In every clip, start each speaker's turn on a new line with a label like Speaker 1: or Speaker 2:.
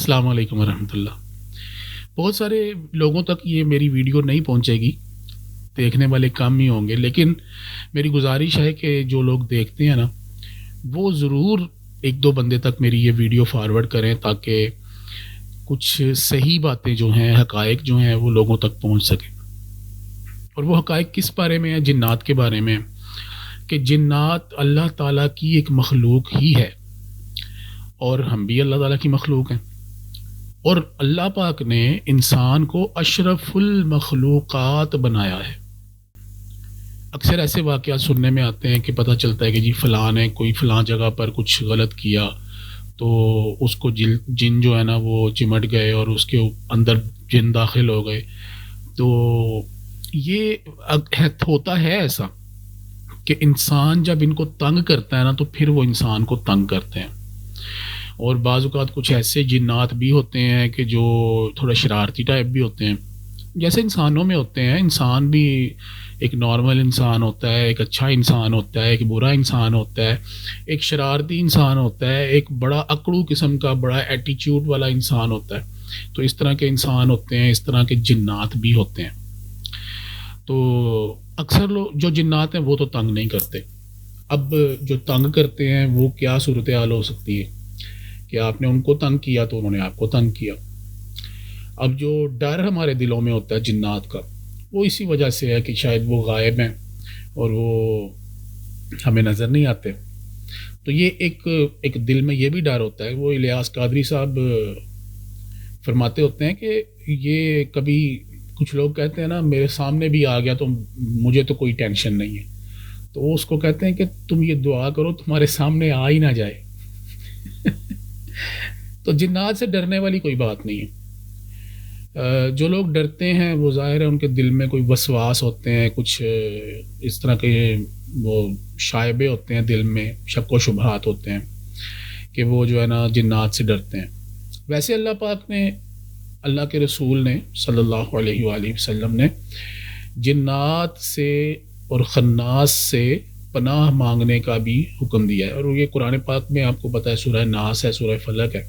Speaker 1: السلام علیکم ورحمۃ اللہ۔ بہت سارے لوگوں تک یہ میری ویڈیو نہیں پہنچے گی، دیکھنے والے کم ہی ہوں گے، لیکن میری گزارش ہے کہ جو لوگ دیکھتے ہیں نا وہ ضرور ایک دو بندے تک میری یہ ویڈیو فارورڈ کریں، تاکہ کچھ صحیح باتیں جو ہیں، حقائق جو ہیں وہ لوگوں تک پہنچ سکیں۔ اور وہ حقائق کس بارے میں ہیں؟ جنات کے بارے میں، کہ جنات اللہ تعالیٰ کی ایک مخلوق ہی ہے، اور ہم بھی اللہ تعالیٰ کی مخلوق ہیں، اور اللہ پاک نے انسان کو اشرف المخلوقات بنایا ہے۔ اکثر ایسے واقعات سننے میں آتے ہیں کہ پتہ چلتا ہے کہ جی فلاں نے کوئی فلاں جگہ پر کچھ غلط کیا تو اس کو جن جو ہے نا وہ چمٹ گئے اور اس کے اندر جن داخل ہو گئے۔ تو یہ ہوتا ہے ایسا کہ انسان جب ان کو تنگ کرتا ہے نا تو پھر وہ انسان کو تنگ کرتے ہیں، اور بعض اوقات کچھ ایسے جنات بھی ہوتے ہیں کہ جو تھوڑا شرارتی ٹائپ بھی ہوتے ہیں، جیسے انسانوں میں ہوتے ہیں۔ انسان بھی ایک نارمل انسان ہوتا ہے، ایک اچھا انسان ہوتا ہے، ایک برا انسان ہوتا ہے، ایک شرارتی انسان ہوتا ہے، ایک بڑا اکڑو قسم کا بڑا ایٹیچیوڈ والا انسان ہوتا ہے۔ تو اس طرح کے انسان ہوتے ہیں، اس طرح کے جنات بھی ہوتے ہیں۔ تو اکثر لوگ جو جنات ہیں وہ تو تنگ نہیں کرتے۔ اب جو تنگ کرتے ہیں وہ کیا صورتحال ہو سکتی ہے کہ آپ نے ان کو تنگ کیا تو انہوں نے آپ کو تنگ کیا۔ اب جو ڈر ہمارے دلوں میں ہوتا ہے جنات کا، وہ اسی وجہ سے ہے کہ شاید وہ غائب ہیں اور وہ ہمیں نظر نہیں آتے۔ تو یہ ایک دل میں یہ بھی ڈر ہوتا ہے۔ وہ الیاس قادری صاحب فرماتے ہوتے ہیں کہ یہ کبھی کچھ لوگ کہتے ہیں نا میرے سامنے بھی آ گیا تو مجھے تو کوئی ٹینشن نہیں ہے، تو وہ اس کو کہتے ہیں کہ تم یہ دعا کرو تمہارے سامنے آ ہی نہ جائے۔ تو جنات سے ڈرنے والی کوئی بات نہیں ہے۔ جو لوگ ڈرتے ہیں وہ ظاہر ہے ان کے دل میں کوئی وسواس ہوتے ہیں، کچھ اس طرح کے وہ شائبے ہوتے ہیں دل میں، شک و شبہات ہوتے ہیں کہ وہ جو ہے نا جنات سے ڈرتے ہیں۔ ویسے اللہ پاک نے، اللہ کے رسول نے صلی اللہ علیہ وآلہ وسلم نے جنات سے اور خناس سے پناہ مانگنے کا بھی حکم دیا ہے، اور یہ قرآن پاک میں آپ کو پتہ ہے سورہ ناس ہے، سورہ فلق ہے۔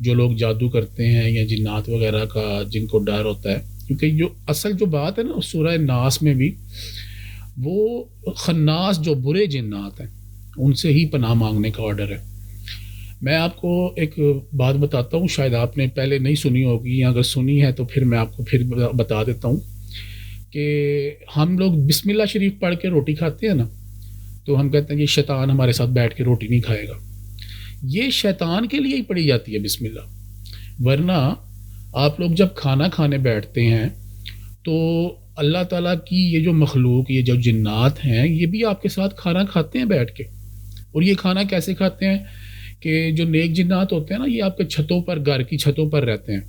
Speaker 1: جو لوگ جادو کرتے ہیں یا جنات وغیرہ کا جن کو ڈر ہوتا ہے، کیونکہ جو اصل جو بات ہے نا سورہ ناس میں بھی، وہ خناس جو برے جنات ہیں ان سے ہی پناہ مانگنے کا آرڈر ہے۔ میں آپ کو ایک بات بتاتا ہوں، شاید آپ نے پہلے نہیں سنی ہوگی، یا اگر سنی ہے تو پھر میں آپ کو پھر بتا دیتا ہوں کہ ہم لوگ بسم اللہ شریف پڑھ کے روٹی کھاتے ہیں نا، تو ہم کہتے ہیں کہ شیطان ہمارے ساتھ بیٹھ کے روٹی نہیں کھائے گا۔ یہ شیطان کے لیے ہی پڑھی جاتی ہے بسم اللہ، ورنہ آپ لوگ جب کھانا کھانے بیٹھتے ہیں تو اللہ تعالیٰ کی یہ جو مخلوق، یہ جو جنات ہیں، یہ بھی آپ کے ساتھ کھانا کھاتے ہیں بیٹھ کے۔ اور یہ کھانا کیسے کھاتے ہیں کہ جو نیک جنات ہوتے ہیں نا، یہ آپ کے چھتوں پر، گھر کی چھتوں پر رہتے ہیں۔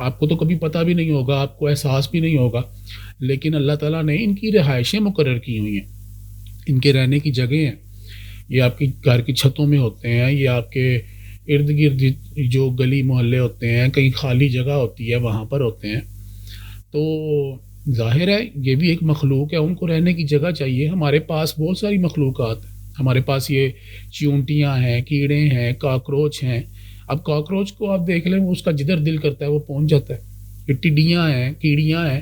Speaker 1: آپ کو تو کبھی پتہ بھی نہیں ہوگا، آپ کو احساس بھی نہیں ہوگا، لیکن اللہ تعالیٰ نے ان کی رہائشیں مقرر کی ہوئی ہیں، ان کے رہنے کی جگہیں ہیں۔ یہ آپ کی گھر کی چھتوں میں ہوتے ہیں، یہ آپ کے ارد گرد جو گلی محلے ہوتے ہیں، کہیں خالی جگہ ہوتی ہے وہاں پر ہوتے ہیں۔ تو ظاہر ہے یہ بھی ایک مخلوق ہے، ان کو رہنے کی جگہ چاہیے۔ ہمارے پاس بہت ساری مخلوقات ہیں، ہمارے پاس یہ چیونٹیاں ہیں، کیڑے ہیں، کاکروچ ہیں۔ اب کاکروچ کو آپ دیکھ لیں، اس کا جدھر دل کرتا ہے وہ پہنچ جاتا ہے۔ ٹڈیاں ہیں، کیڑیاں ہیں،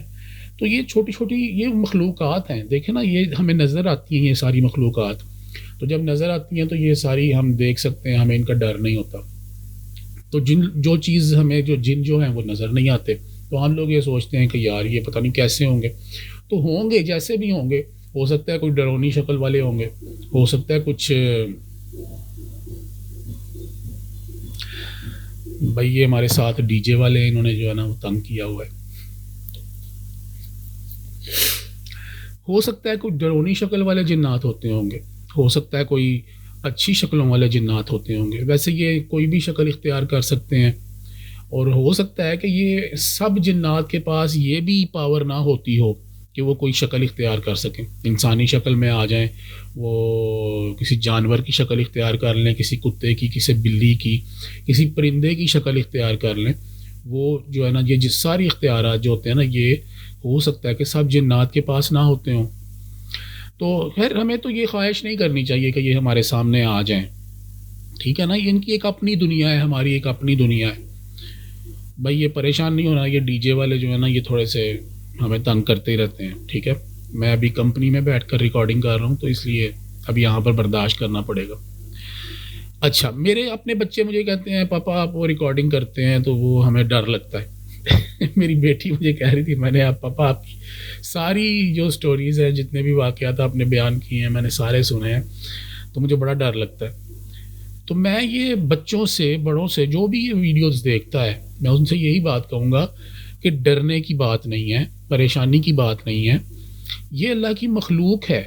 Speaker 1: تو یہ چھوٹی چھوٹی یہ مخلوقات ہیں۔ دیکھیں نا، یہ ہمیں نظر آتی ہیں یہ ساری مخلوقات، تو جب نظر آتی ہیں تو یہ ساری ہم دیکھ سکتے ہیں، ہمیں ان کا ڈر نہیں ہوتا۔ تو جو چیز ہمیں، جو جن جو ہیں وہ نظر نہیں آتے، تو ہم لوگ یہ سوچتے ہیں کہ یار یہ پتہ نہیں کیسے ہوں گے۔ تو ہوں گے جیسے بھی ہوں گے، ہو سکتا ہے کوئی ڈرونی شکل والے ہوں گے، ہو سکتا ہے کچھ بھائی یہ ہمارے ساتھ ڈی جے والے ہیں، انہوں نے جو ہے نا وہ تنگ کیا ہوا ہے۔ ہو سکتا ہے کوئی ڈرونی شکل والے جنات ہوتے ہوں گے، ہو سکتا ہے کوئی اچھی شکلوں والے جنات ہوتے ہوں گے۔ ویسے یہ کوئی بھی شکل اختیار کر سکتے ہیں، اور ہو سکتا ہے کہ یہ سب جنات کے پاس یہ بھی پاور نہ ہوتی ہو کہ وہ کوئی شکل اختیار کر سکیں، انسانی شکل میں آ جائیں، وہ کسی جانور کی شکل اختیار کر لیں، کسی کتے کی، کسی بلی کی، کسی پرندے کی شکل اختیار کر لیں۔ وہ جو ہے نا یہ جس ساری اختیارات جو ہوتے ہیں نا، یہ ہو سکتا ہے کہ سب جنات کے پاس نہ ہوتے ہوں۔ تو خیر ہمیں تو یہ خواہش نہیں کرنی چاہیے کہ یہ ہمارے سامنے آ جائیں، ٹھیک ہے نا۔ ان کی ایک اپنی دنیا ہے، ہماری ایک اپنی دنیا ہے۔ بھائی یہ پریشان نہیں ہونا، یہ ڈی جے والے جو ہیں نا یہ تھوڑے سے ہمیں تنگ کرتے ہی رہتے ہیں، ٹھیک ہے. میں ابھی کمپنی میں بیٹھ کر ریکارڈنگ کر رہا ہوں تو اس لیے اب یہاں پر برداشت کرنا پڑے گا. اچھا، میرے اپنے بچے مجھے کہتے ہیں پاپا آپ وہ ریکارڈنگ کرتے ہیں تو وہ ہمیں ڈر لگتا ہے. میری بیٹی مجھے کہہ رہی تھی، میں نے پاپا آپ کی ساری جو سٹوریز ہیں، جتنے بھی واقعات آپ نے بیان کیے ہیں میں نے سارے سنے ہیں، تو مجھے بڑا ڈر لگتا ہے. تو میں یہ بچوں سے بڑوں سے جو بھی یہ ویڈیوز دیکھتا ہے میں ان سے یہی بات کہوں گا کہ ڈرنے کی بات نہیں ہے، پریشانی کی بات نہیں ہے، یہ اللہ کی مخلوق ہے.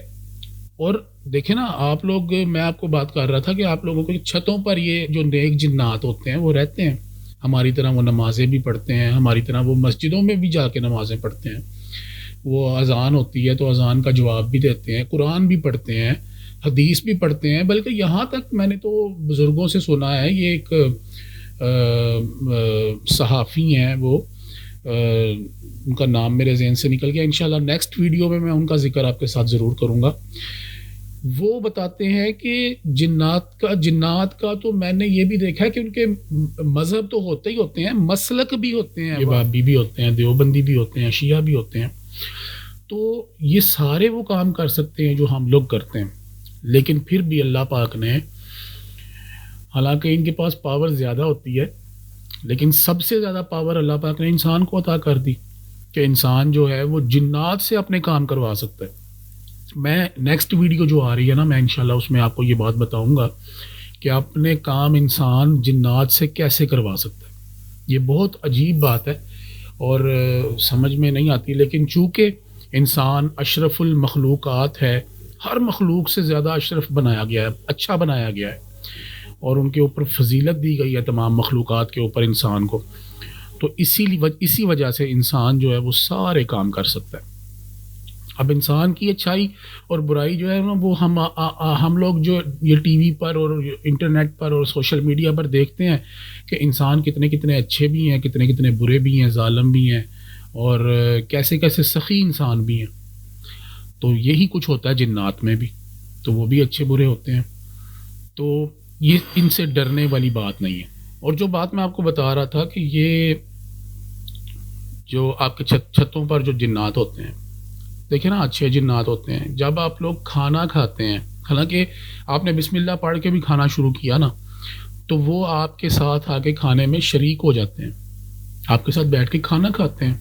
Speaker 1: اور دیکھیں نا آپ لوگ، میں آپ کو بات کر رہا تھا کہ آپ لوگوں کی چھتوں پر یہ جو نیک جنات ہوتے ہیں وہ رہتے ہیں، ہماری طرح وہ نمازیں بھی پڑھتے ہیں، ہماری طرح وہ مسجدوں میں بھی جا کے نمازیں پڑھتے ہیں، وہ اذان ہوتی ہے تو اذان کا جواب بھی دیتے ہیں، قرآن بھی پڑھتے ہیں، حدیث بھی پڑھتے ہیں. بلکہ یہاں تک میں نے تو بزرگوں سے سنا ہے، یہ ایک صحافی ہیں وہ، ان کا نام میرے ذہن سے نکل گیا، انشاءاللہ نیکسٹ ویڈیو میں ان کا ذکر آپ کے ساتھ ضرور کروں گا. وہ بتاتے ہیں کہ جنات کا تو میں نے یہ بھی دیکھا ہے کہ ان کے مذہب تو ہوتے ہی ہوتے ہیں، مسلک بھی ہوتے ہیں، وہابی بھی ہوتے ہیں، دیوبندی بھی ہوتے ہیں، شیعہ بھی ہوتے ہیں. تو یہ سارے وہ کام کر سکتے ہیں جو ہم لوگ کرتے ہیں، لیکن پھر بھی اللہ پاک نے، حالانکہ ان کے پاس پاور زیادہ ہوتی ہے، لیکن سب سے زیادہ پاور اللہ پاک نے انسان کو عطا کر دی کہ انسان جو ہے وہ جنات سے اپنے کام کروا سکتا ہے. میں نیکسٹ ویڈیو جو آ رہی ہے نا، میں انشاءاللہ اس میں آپ کو یہ بات بتاؤں گا کہ اپنے کام انسان جنات سے کیسے کروا سکتا ہے. یہ بہت عجیب بات ہے اور سمجھ میں نہیں آتی، لیکن چونکہ انسان اشرف المخلوقات ہے، ہر مخلوق سے زیادہ اشرف بنایا گیا ہے، اچھا بنایا گیا ہے، اور ان کے اوپر فضیلت دی گئی ہے تمام مخلوقات کے اوپر انسان کو. تو اسی وجہ سے انسان جو ہے وہ سارے کام کر سکتا ہے. اب انسان کی اچھائی اور برائی جو ہے نا وہ ہم لوگ جو یہ ٹی وی پر اور انٹرنیٹ پر اور سوشل میڈیا پر دیکھتے ہیں کہ انسان کتنے کتنے اچھے بھی ہیں، کتنے کتنے برے بھی ہیں، ظالم بھی ہیں، اور کیسے کیسے سخی انسان بھی ہیں. تو یہی کچھ ہوتا ہے جنات میں بھی، تو وہ بھی اچھے برے ہوتے ہیں. تو یہ ان سے ڈرنے والی بات نہیں ہے. اور جو بات میں آپ کو بتا رہا تھا کہ یہ جو آپ کے چھتوں پر جو جنات ہوتے ہیں، دیکھیں نا اچھے جنات ہوتے ہیں. جب آپ لوگ کھانا کھاتے ہیں، حالانکہ آپ نے بسم اللہ پڑھ کے بھی کھانا شروع کیا نا، تو وہ آپ کے ساتھ آ کے کھانے میں شریک ہو جاتے ہیں، آپ کے ساتھ بیٹھ کے کھانا کھاتے ہیں.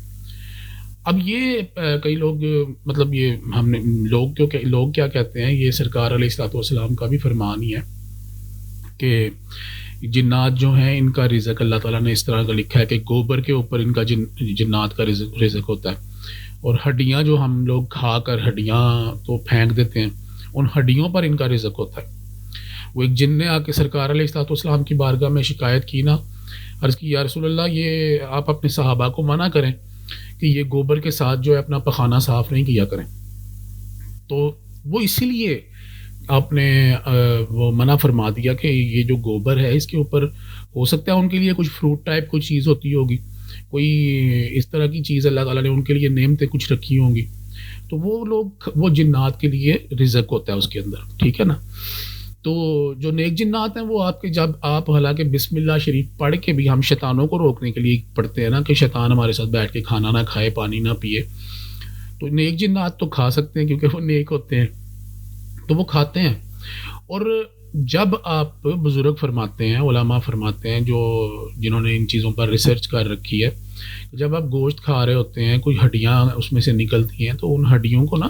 Speaker 1: اب یہ کئی لوگ، مطلب یہ ہم نے لوگ کیا کہتے ہیں، یہ سرکار علیہ الصلوۃ والسلام کا بھی فرمان ہی ہے کہ جنات جو ہیں ان کا رزق اللہ تعالیٰ نے اس طرح کا لکھا ہے کہ گوبر کے اوپر ان کا جنات کا رزق ہوتا ہے. اور ہڈیاں جو ہم لوگ کھا کر ہڈیاں تو پھینک دیتے ہیں، ان ہڈیوں پر ان کا رزق ہوتا ہے. وہ ایک جن نے آ کے سرکار علیہ الصلوۃ والسلام کی بارگاہ میں شکایت کی نا، عرض کی یا رسول اللہ یہ آپ اپنے صحابہ کو منع کریں کہ یہ گوبر کے ساتھ جو ہے اپنا پخانہ صاف نہیں کیا کریں. تو وہ اسی لیے آپ نے وہ منع فرما دیا کہ یہ جو گوبر ہے اس کے اوپر ہو سکتا ہے ان کے لیے کچھ فروٹ ٹائپ کوئی چیز ہوتی ہوگی، کوئی اس طرح کی چیز اللہ تعالیٰ نے ان کے لیے نعمتیں کچھ رکھی ہوں گی، تو وہ لوگ، وہ جنات کے لیے رزق ہوتا ہے اس کے اندر، ٹھیک ہے نا. تو جو نیک جنات ہیں وہ آپ کے، جب آپ حالانکہ بسم اللہ شریف پڑھ کے بھی ہم شیطانوں کو روکنے کے لیے پڑھتے ہیں نا کہ شیطان ہمارے ساتھ بیٹھ کے کھانا نہ کھائے، پانی نہ پیے، تو نیک جنات تو کھا سکتے ہیں کیونکہ وہ نیک ہوتے ہیں، تو وہ کھاتے ہیں. اور جب آپ بزرگ فرماتے ہیں، علماء فرماتے ہیں جنہوں نے ان چیزوں پر ریسرچ کر رکھی ہے، جب آپ گوشت کھا رہے ہوتے ہیں کوئی ہڈیاں اس میں سے نکلتی ہیں تو ان ہڈیوں کو نا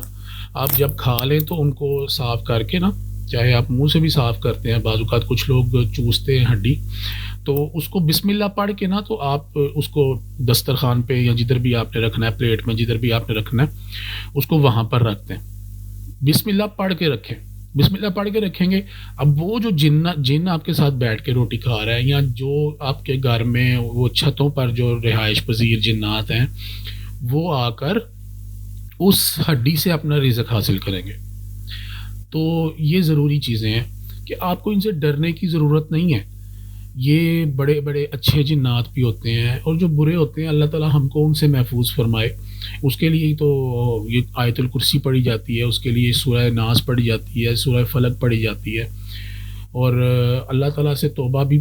Speaker 1: آپ جب کھا لیں تو ان کو صاف کر کے نا، چاہے آپ منہ سے بھی صاف کرتے ہیں، بعض اوقات کچھ لوگ چوستے ہیں ہڈی، تو اس کو بسم اللہ پڑھ کے نا تو آپ اس کو دسترخوان پہ یا جدھر بھی آپ نے رکھنا ہے، پلیٹ میں جدھر بھی آپ نے رکھنا ہے اس کو وہاں پر رکھتے ہیں، بسم اللہ پڑھ کے رکھیں، بسم اللہ پڑھ کے رکھیں گے. اب وہ جو جن آپ کے ساتھ بیٹھ کے روٹی کھا رہا ہے، یا جو آپ کے گھر میں وہ چھتوں پر جو رہائش پذیر جنات ہیں، وہ آ کر اس ہڈی سے اپنا رزق حاصل کریں گے. تو یہ ضروری چیزیں ہیں کہ آپ کو ان سے ڈرنے کی ضرورت نہیں ہے. یہ بڑے بڑے اچھے جنات بھی ہوتے ہیں، اور جو برے ہوتے ہیں اللہ تعالیٰ ہم کو ان سے محفوظ فرمائے. اس کے لیے تو یہ آیت الکرسی پڑھی جاتی ہے، اس کے لیے سورہ ناس پڑھی جاتی ہے، سورہ فلق پڑھی جاتی ہے، اور اللہ تعالیٰ سے توبہ بھی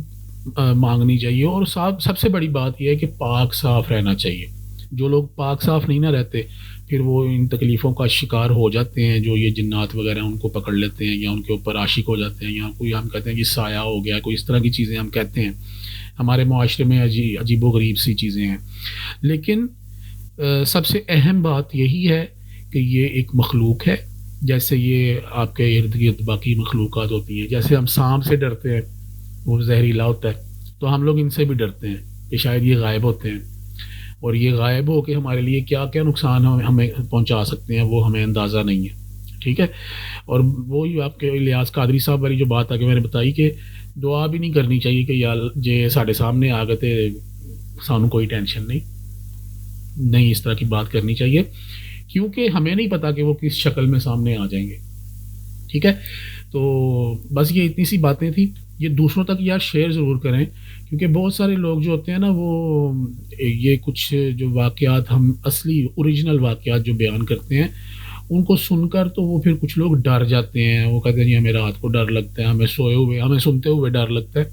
Speaker 1: مانگنی چاہیے، اور سب سے بڑی بات یہ ہے کہ پاک صاف رہنا چاہیے. جو لوگ پاک صاف نہیں نہ رہتے پھر وہ ان تکلیفوں کا شکار ہو جاتے ہیں، جو یہ جنات وغیرہ ان کو پکڑ لیتے ہیں یا ان کے اوپر عاشق ہو جاتے ہیں، یا کوئی ہم کہتے ہیں کہ سایہ ہو گیا، کوئی اس طرح کی چیزیں ہم کہتے ہیں. ہمارے معاشرے میں عجیب و غریب سی چیزیں ہیں. لیکن سب سے اہم بات یہی ہے کہ یہ ایک مخلوق ہے، جیسے یہ آپ کے ارد گرد باقی مخلوقات ہوتی ہیں. جیسے ہم سانپ سے ڈرتے ہیں، وہ زہریلا ہوتا ہے، تو ہم لوگ ان سے بھی ڈرتے ہیں کہ شاید یہ غائب ہوتے ہیں، اور یہ غائب ہو کے ہمارے لیے کیا کیا نقصان ہمیں پہنچا سکتے ہیں وہ ہمیں اندازہ نہیں ہے. ٹھیک ہے. اور وہی آپ کے الیاس قادری صاحب والی جو بات آگے میں نے بتائی کہ دعا بھی نہیں کرنی چاہیے کہ یا جے ساڑھے سامنے آ گئے تھے سانوں کوئی ٹینشن نہیں، اس طرح کی بات کرنی چاہیے، کیونکہ ہمیں نہیں پتا کہ وہ کس شکل میں سامنے آ جائیں گے. ٹھیک ہے. تو بس یہ اتنی سی باتیں تھیں. یہ دوسروں تک یار شیئر ضرور کریں، کیونکہ بہت سارے لوگ جو ہوتے ہیں نا وہ یہ کچھ جو واقعات ہم اصلی اوریجنل واقعات جو بیان کرتے ہیں ان کو سن کر تو وہ پھر کچھ لوگ ڈر جاتے ہیں. وہ کہتے ہیں جی ہمیں رات کو ڈر لگتا ہے، ہمیں سوئے ہوئے ہمیں سنتے ہوئے ڈر لگتا ہے.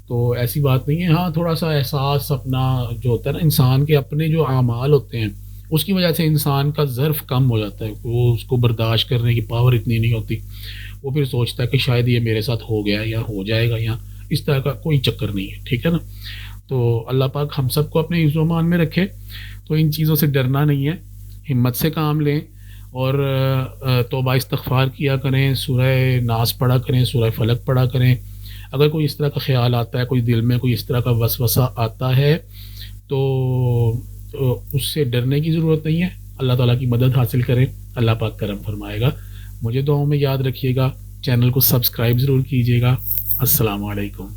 Speaker 1: تو ایسی بات نہیں ہے. ہاں تھوڑا سا احساس اپنا جو ہوتا ہے نا انسان کے اپنے جو اعمال ہوتے ہیں اس کی وجہ سے انسان کا ظرف کم ہو جاتا ہے، وہ اس کو برداشت کرنے کی پاور اتنی نہیں ہوتی. وہ پھر سوچتا ہے کہ شاید یہ میرے ساتھ ہو گیا یا ہو جائے گا، یا اس طرح کا کوئی چکر نہیں ہے. ٹھیک ہے نا. تو اللہ پاک ہم سب کو اپنے حفظ و امان میں رکھے. تو ان چیزوں سے ڈرنا نہیں ہے، ہمت سے کام لیں، اور توبہ استغفار کیا کریں، سورہ ناس پڑھا کریں، سورہ فلق پڑھا کریں. اگر کوئی اس طرح کا خیال آتا ہے، کوئی دل میں کوئی اس طرح کا وسوسہ آتا ہے تو اس سے ڈرنے کی ضرورت نہیں ہے. اللہ تعالیٰ کی مدد حاصل کریں، اللہ پاک کرم فرمائے گا. مجھے دعاؤں میں یاد رکھیے گا. چینل کو سبسکرائب ضرور کیجیے گا. السلام علیکم.